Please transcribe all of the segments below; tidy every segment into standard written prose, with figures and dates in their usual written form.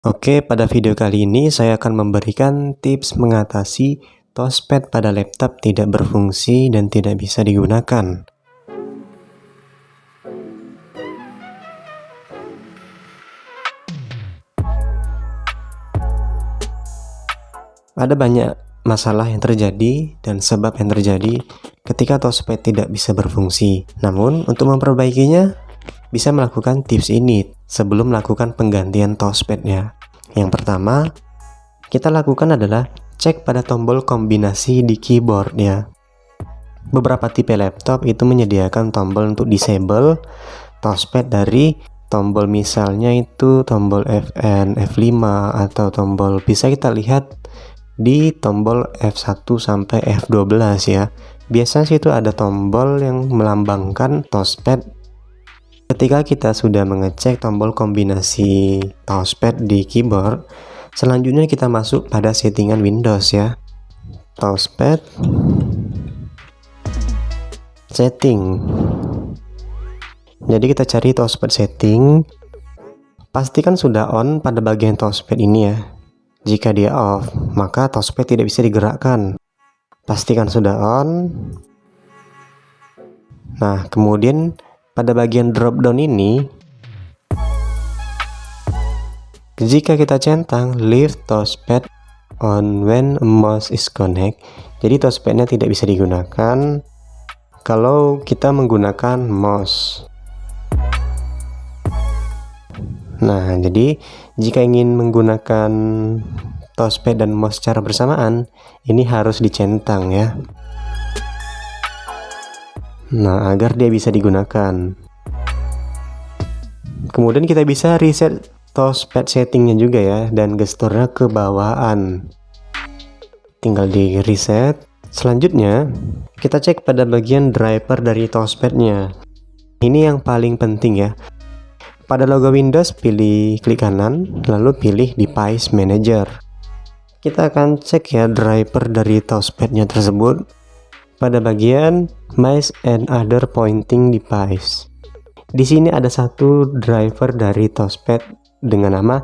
Oke, pada video kali ini saya akan memberikan tips mengatasi touchpad pada laptop tidak berfungsi dan tidak bisa digunakan. Ada banyak masalah yang terjadi dan sebab yang terjadi ketika touchpad tidak bisa berfungsi. Namun, untuk memperbaikinya, bisa melakukan tips ini sebelum melakukan penggantian touchpadnya. Yang pertama, kita lakukan adalah cek pada tombol kombinasi di keyboardnya. Beberapa tipe laptop itu menyediakan tombol untuk disable touchpad dari tombol, misalnya itu tombol Fn, F5 atau tombol, bisa kita lihat di tombol F1 sampai F12 ya. Biasanya sih itu ada tombol yang melambangkan touchpad. Ketika kita sudah mengecek tombol kombinasi touchpad di keyboard, selanjutnya kita masuk pada settingan Windows ya. Touchpad setting. Jadi kita cari touchpad setting. Pastikan sudah on pada bagian touchpad ini ya. Jika dia off, maka touchpad tidak bisa digerakkan. Pastikan sudah on. Nah, kemudian pada bagian drop down ini, jika kita centang leave touchpad on when mouse is connect, jadi touchpadnya tidak bisa digunakan kalau kita menggunakan mouse. Nah, jadi jika ingin menggunakan touchpad dan mouse secara bersamaan, ini harus dicentang ya. Nah, agar dia bisa digunakan. Kemudian kita bisa reset touchpad settingnya juga ya, dan gesturnya ke bawahan. Tinggal di reset. Selanjutnya, kita cek pada bagian driver dari touchpadnya. Ini yang paling penting ya. Pada logo Windows, klik kanan, lalu pilih Device Manager. Kita akan cek ya driver dari touchpadnya tersebut pada bagian Mice and Other Pointing Device. Di sini ada satu driver dari touchpad dengan nama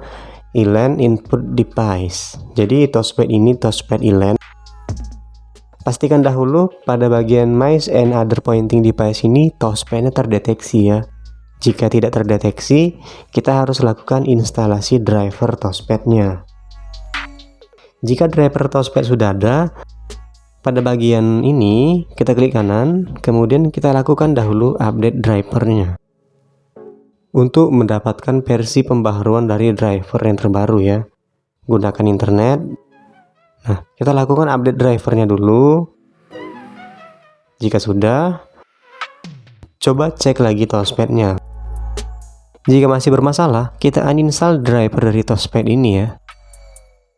Elan Input Device. Jadi touchpad ini touchpad Elan. Pastikan dahulu pada bagian Mice and Other Pointing Device ini touchpadnya terdeteksi ya. Jika tidak terdeteksi, kita harus lakukan instalasi driver touchpadnya. Jika driver touchpad sudah ada, pada bagian ini kita klik kanan, kemudian kita lakukan dahulu update drivernya untuk mendapatkan versi pembaharuan dari driver yang terbaru ya. Gunakan internet. Nah, kita lakukan update drivernya dulu. Jika sudah, coba cek lagi touchpadnya. Jika masih bermasalah, kita uninstall driver dari touchpad ini ya.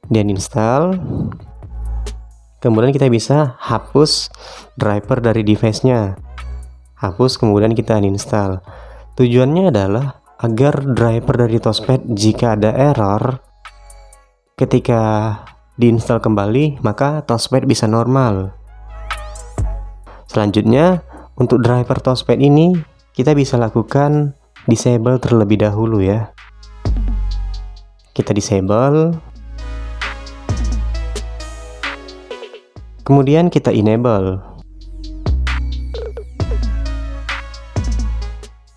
Di uninstall. Kemudian kita bisa hapus driver dari device-nya. Hapus, kemudian kita uninstall. Tujuannya adalah agar driver dari touchpad jika ada error, ketika diinstal kembali, maka touchpad bisa normal. Selanjutnya, untuk driver touchpad ini, kita bisa lakukan disable terlebih dahulu ya. Kita disable. Kemudian kita enable.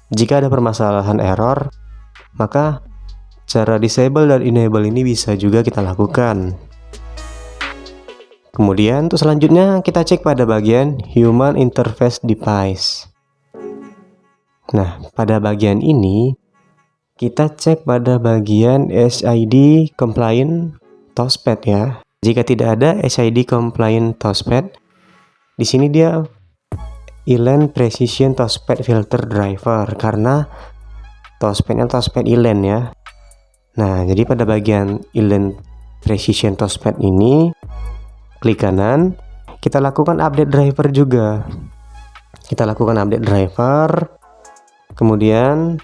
Jika ada permasalahan error, maka cara disable dan enable ini bisa juga kita lakukan. Kemudian untuk selanjutnya kita cek pada bagian Human Interface Device. Nah, pada bagian ini kita cek pada bagian SID Compliant Touchpad ya. Jika tidak ada SID Compliant Touchpad, di sini dia Elan Precision Touchpad Filter Driver, karena touchpadnya touchpad Elan ya. Nah, jadi pada bagian Elan Precision Touchpad ini, klik kanan, kita lakukan update driver juga. Kita lakukan update driver. Kemudian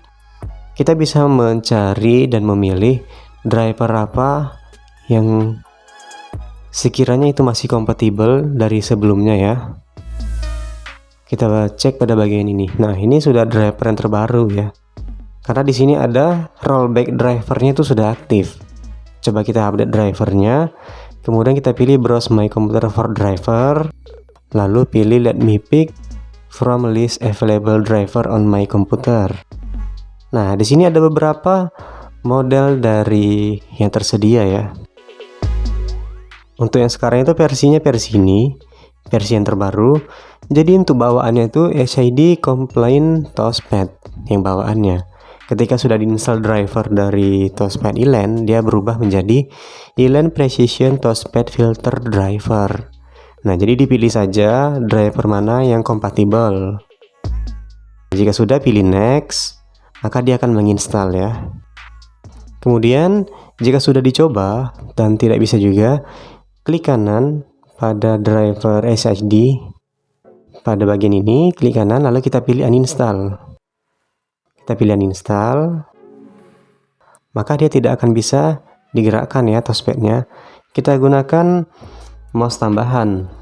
kita bisa mencari dan memilih driver apa yang sekiranya itu masih kompatibel dari sebelumnya ya. Kita cek pada bagian ini. Nah, ini sudah driver yang terbaru ya. Karena di sini ada rollback drivernya itu sudah aktif. Coba kita update drivernya. Kemudian kita pilih browse my computer for driver. Lalu pilih let me pick from list available driver on my computer. Nah, di sini ada beberapa model dari yang tersedia ya. Untuk yang sekarang itu versi ini, versi yang terbaru. Jadi untuk bawaannya itu SID Complaint Touchpad yang bawaannya. Ketika sudah diinstal driver dari Touchpad Elan, dia berubah menjadi Elan Precision Touchpad Filter Driver. Nah, jadi dipilih saja driver mana yang kompatibel. Jika sudah, pilih next, maka dia akan menginstal ya. Kemudian, jika sudah dicoba dan tidak bisa juga, klik kanan pada driver SSD. Pada bagian ini, klik kanan lalu kita pilih uninstall. Kita pilih uninstall, maka dia tidak akan bisa digerakkan ya touchpadnya. Kita gunakan mouse tambahan.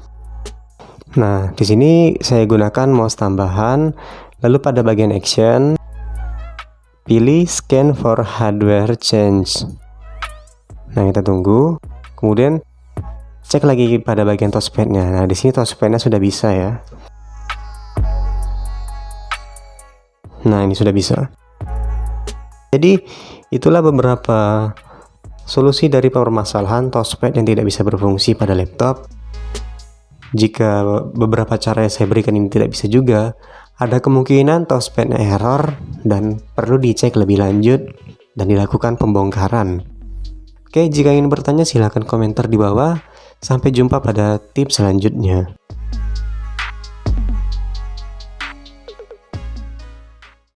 Nah, di sini saya gunakan mouse tambahan, lalu pada bagian action, pilih scan for hardware change. Nah, kita tunggu. Kemudian cek lagi pada bagian touchpadnya. Nah, di sini touchpadnya sudah bisa ya. Nah, ini sudah bisa. Jadi, itulah beberapa solusi dari permasalahan touchpad yang tidak bisa berfungsi pada laptop. Jika beberapa cara yang saya berikan ini tidak bisa juga, ada kemungkinan touchpadnya error dan perlu dicek lebih lanjut dan dilakukan pembongkaran. Oke, jika ingin bertanya silahkan komentar di bawah. Sampai jumpa pada tips selanjutnya.